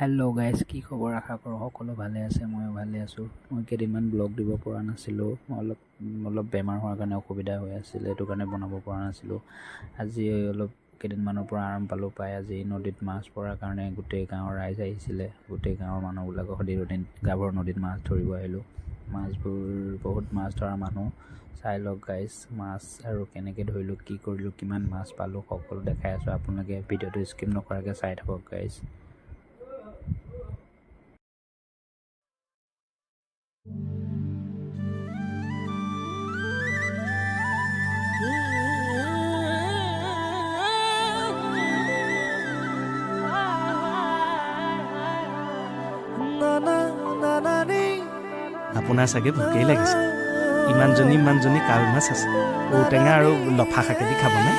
Hello' guys, কি খবৰ? আশা কৰোঁ সকলো ভালে আছে, ময়ো ভালে আছোঁ। মই কেইদিনমান ব্লগ দিব পৰা নাছিলোঁ। মই অলপ বেমাৰ হোৱাৰ কাৰণে অসুবিধা হৈ আছিলে, সেইটো কাৰণে বনাব পৰা নাছিলোঁ। আজি অলপ কেইদিনমানৰ পৰা আৰাম পালোঁ পাই। আজি নদীত মাছ পৰাৰ কাৰণে গোটেই গাঁৱৰ ৰাইজ আহিছিলে। গোটেই গাঁৱৰ মানুহবিলাকৰ সৈতে গাভৰু নদীত মাছ ধৰিব আহিলোঁ। মাছবোৰ বহুত মাছ ধৰা মানুহ। চাই লওক গাইজ, মাছ আৰু কেনেকৈ ধৰিলোঁ, কি কৰিলোঁ, কিমান মাছ পালোঁ, সকলো দেখাই আছোঁ। আপোনালোকে ভিডিঅ'টো স্কিপ নকৰাকৈ চাই থাকক গাইজ। আপোনাৰ চাগে ভোকেই লাগিছে। ইমানজনী কাৱৈ মাছ আছে, ঔটেঙা আৰু লফা শাকেদি খাবনে?